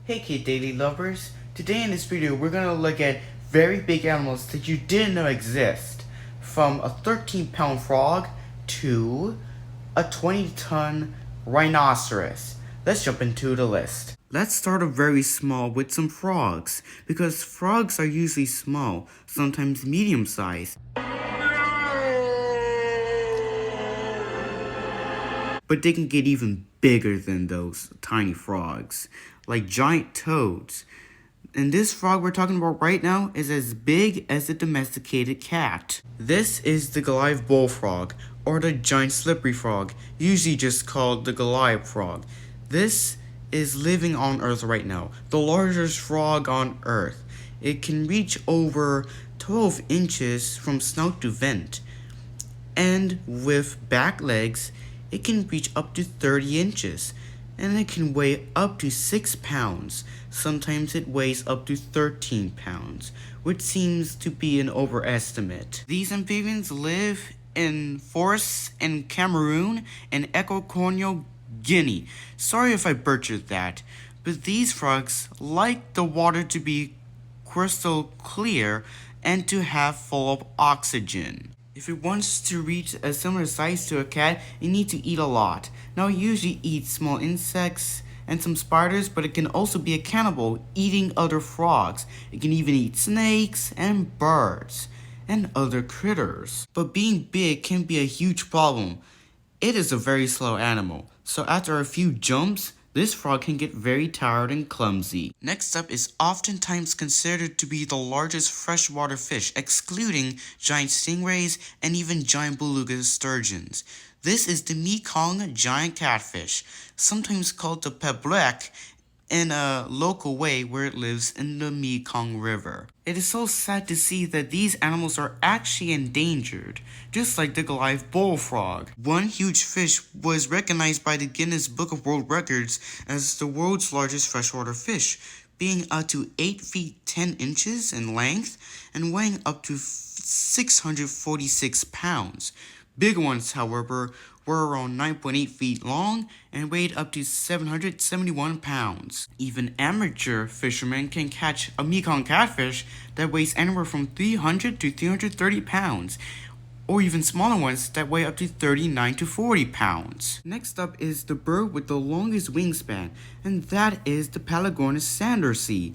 Hey Kid Daily lovers, today in this video we're going to look at very big animals that you didn't know exist, from a 13-pound frog to a 20-ton rhinoceros. Let's jump into the list. Let's start off very small with some frogs, because frogs are usually small, sometimes medium sized. But they can get even bigger than those tiny frogs, like giant toads. And this frog we're talking about right now is as big as a domesticated cat. This is the Goliath bullfrog, or the giant slippery frog, usually just called the Goliath frog. This is living on Earth right now, the largest frog on Earth. It can reach over 12 inches from snout to vent, and with back legs, it can reach up to 30 inches, and it can weigh up to 6 pounds. Sometimes it weighs up to 13 pounds, which seems to be an overestimate. These amphibians live in forests in Cameroon and Equatorial Guinea. Sorry if I butchered that, but these frogs like the water to be crystal clear and to have full of oxygen. If it wants to reach a similar size to a cat, it needs to eat a lot. Now it usually eats small insects and some spiders, but it can also be a cannibal, eating other frogs. It can even eat snakes and birds and other critters. But being big can be a huge problem. It is a very slow animal, so after a few jumps, this frog can get very tired and clumsy. Next up is oftentimes considered to be the largest freshwater fish, excluding giant stingrays and even giant beluga sturgeons. This is the Mekong giant catfish, sometimes called the peblek in a local way where it lives in the Mekong River. It is so sad to see that these animals are actually endangered, just like the Goliath bullfrog. One huge fish was recognized by the Guinness Book of World Records as the world's largest freshwater fish, being up to 8 feet 10 inches in length and weighing up to 646 pounds. Bigger ones, however, were around 9.8 feet long and weighed up to 771 pounds. Even amateur fishermen can catch a Mekong catfish that weighs anywhere from 300 to 330 pounds, or even smaller ones that weigh up to 39 to 40 pounds. Next up is the bird with the longest wingspan, and that is the Pelagornis sandersea.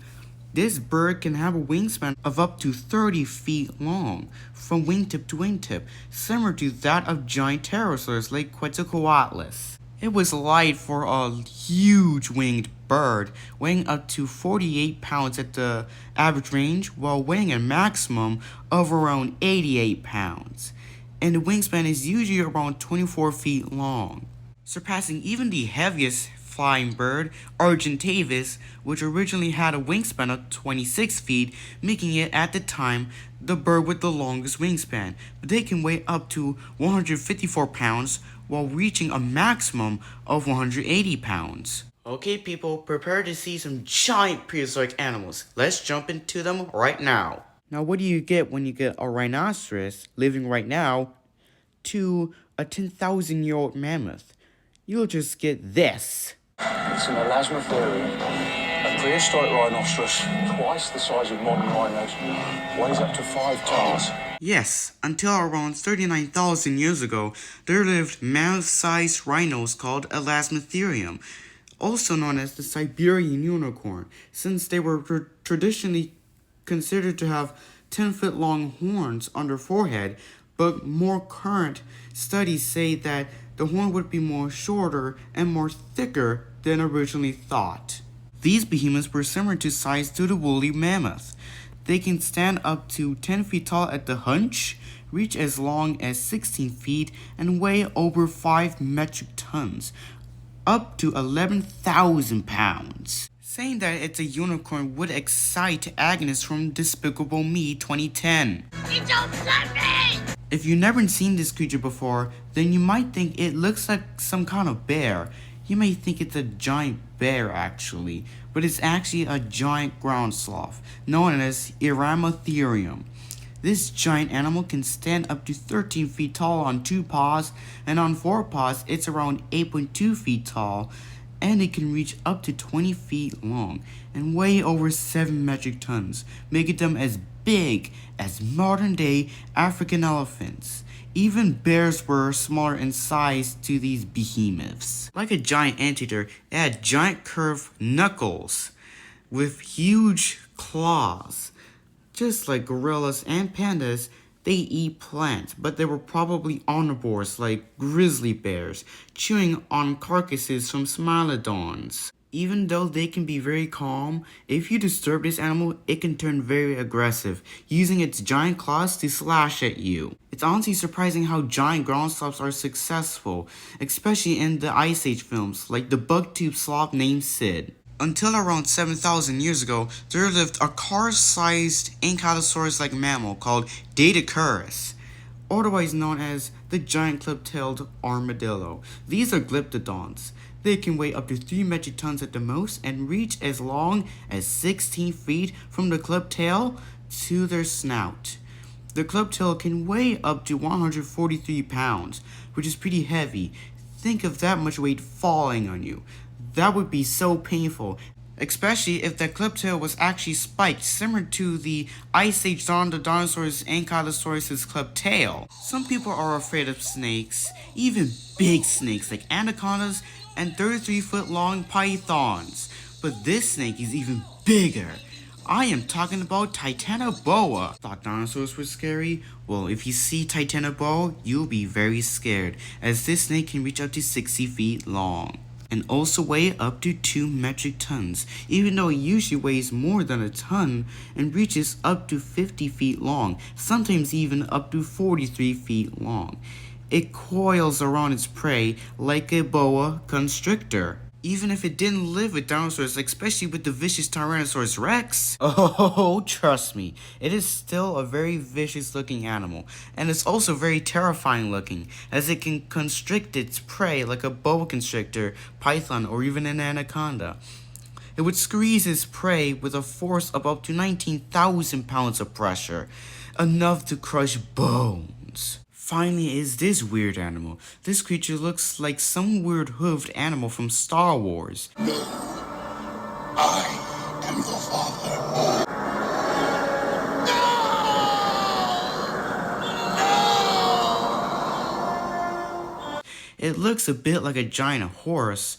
This bird can have a wingspan of up to 30 feet long, from wingtip to wingtip, similar to that of giant pterosaurs like Quetzalcoatlus. It was light for a huge winged bird, weighing up to 48 pounds at the average range, while weighing a maximum of around 88 pounds. And the wingspan is usually around 24 feet long, surpassing even the heaviest flying bird, Argentavis, which originally had a wingspan of 26 feet, making it at the time the bird with the longest wingspan. But they can weigh up to 154 pounds while reaching a maximum of 180 pounds. Okay people, prepare to see some giant prehistoric animals. Let's jump into them right now. Now what do you get when you get a rhinoceros living right now to a 10,000-year-old mammoth? You'll just get this. It's an elasmotherium, a prehistoric rhinoceros, twice the size of modern rhinos, weighs up to 5 tons. Yes, until around 39,000 years ago, there lived mammoth-sized rhinos called elasmotherium, also known as the Siberian unicorn, since they were traditionally considered to have 10-foot-long horns on their forehead, but more current studies say that the horn would be more shorter and more thicker than originally thought. These behemoths were similar to size to the woolly mammoth. They can stand up to 10 feet tall at the hunch, reach as long as 16 feet, and weigh over 5 metric tons, up to 11,000 pounds. Saying that it's a unicorn would excite Agnes from Despicable Me 2010. You don't love me! If you've never seen this creature before, then you might think it looks like some kind of bear. You may think it's a giant bear actually, but it's actually a giant ground sloth, known as Eramatherium. This giant animal can stand up to 13 feet tall on 2 paws, and on 4 paws it's around 8.2 feet tall, and it can reach up to 20 feet long and weigh over 7 metric tons, making them as big as modern-day African elephants. Even bears were smaller in size to these behemoths. Like a giant anteater, it had giant curved knuckles with huge claws. Just like gorillas and pandas, they eat plants, but they were probably omnivores like grizzly bears, chewing on carcasses from smilodons. Even though they can be very calm, if you disturb this animal, it can turn very aggressive, using its giant claws to slash at you. It's honestly surprising how giant ground sloths are successful, especially in the Ice Age films, like the bug-tooth sloth named Sid. Until around 7,000 years ago, there lived a car-sized ankylosaurus-like mammal called Datacuris, otherwise known as the giant clip-tailed armadillo. These are glyptodons. They can weigh up to 3 metric tons at the most and reach as long as 16 feet from the club tail to their snout. The club tail can weigh up to 143 pounds, which is pretty heavy. Think of that much weight falling on you. That would be so painful, especially if that club tail was actually spiked, similar to the Ice Age Dinosaurus Ankylosaurus' club tail. Some people are afraid of snakes, even big snakes like anacondas and 33-foot long pythons. But this snake is even bigger. I am talking about Titanoboa. Thought dinosaurs were scary? Well, if you see Titanoboa, you'll be very scared, as this snake can reach up to 60 feet long and also weigh up to 2 metric tons, even though it usually weighs more than a ton and reaches up to 50 feet long, sometimes even up to 43 feet long. It coils around its prey like a boa constrictor. Even if it didn't live with dinosaurs, especially with the vicious Tyrannosaurus Rex. Oh, trust me, it is still a very vicious looking animal, and it's also very terrifying looking, as it can constrict its prey like a boa constrictor, python, or even an anaconda. It would squeeze its prey with a force of up to 19,000 pounds of pressure, enough to crush bones. Finally is this weird animal. This creature looks like some weird hoofed animal from Star Wars. No, I am the father. It looks a bit like a giant horse,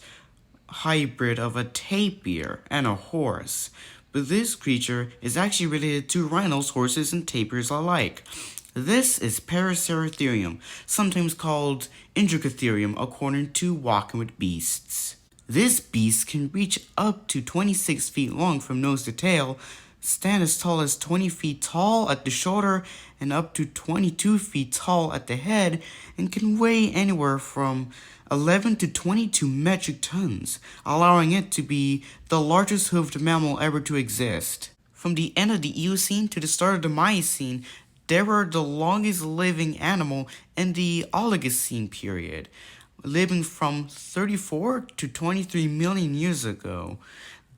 hybrid of a tapir and a horse. But this creature is actually related to rhinos, horses, and tapirs alike. This is Paraceratherium, sometimes called Indracotherium according to Walking with Beasts. This beast can reach up to 26 feet long from nose to tail, stand as tall as 20 feet tall at the shoulder and up to 22 feet tall at the head, and can weigh anywhere from 11 to 22 metric tons, allowing it to be the largest hoofed mammal ever to exist. From the end of the Eocene to the start of the Miocene, they were the longest living animal in the Oligocene period, living from 34 to 23 million years ago.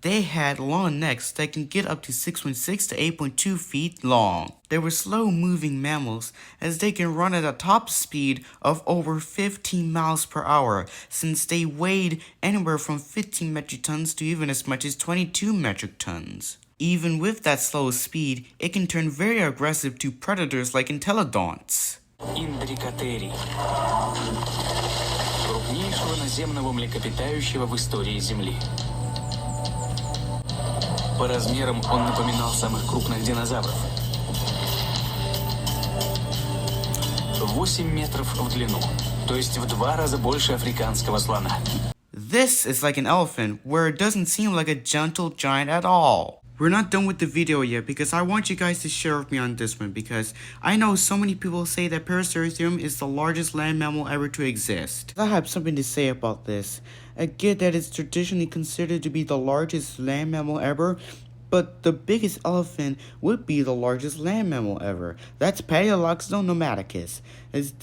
They had long necks that can get up to 6.6 to 8.2 feet long. They were slow-moving mammals, as they can run at a top speed of over 15 miles per hour, since they weighed anywhere from 15 metric tons to even as much as 22 metric tons. Even with that slow speed, it can turn very aggressive to predators like entelodonts. Индрикотерий. Крупнейшего наземного млекопитающего в истории Земли. По размерам он напоминал самых крупных динозавров. 8 метров в длину, то есть в 2 раза больше африканского слона. This is like an elephant, where it doesn't seem like a gentle giant at all. We're not done with the video yet, because I want you guys to share with me on this one, because I know so many people say that Paraceratherium is the largest land mammal ever to exist. I have something to say about this. I get that it's traditionally considered to be the largest land mammal ever, but the biggest elephant would be the largest land mammal ever. That's Paleoloxodon nomadicus, as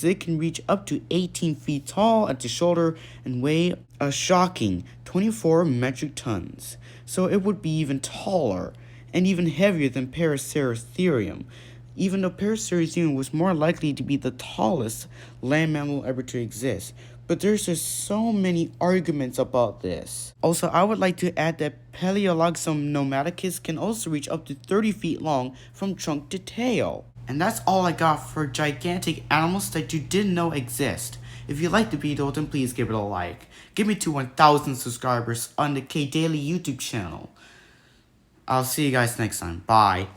it can reach up to 18 feet tall at the shoulder and weigh a shocking 24 metric tons. So it would be even taller and even heavier than Paraceratherium, even though Paraceratherium was more likely to be the tallest land mammal ever to exist. But there's just so many arguments about this. Also, I would like to add that Paleoloxum nomadicus can also reach up to 30 feet long from trunk to tail. And that's all I got for gigantic animals that you didn't know exist. If you liked the video, then please give it a like. Give me to 1,000 subscribers on the K Daily YouTube channel. I'll see you guys next time. Bye.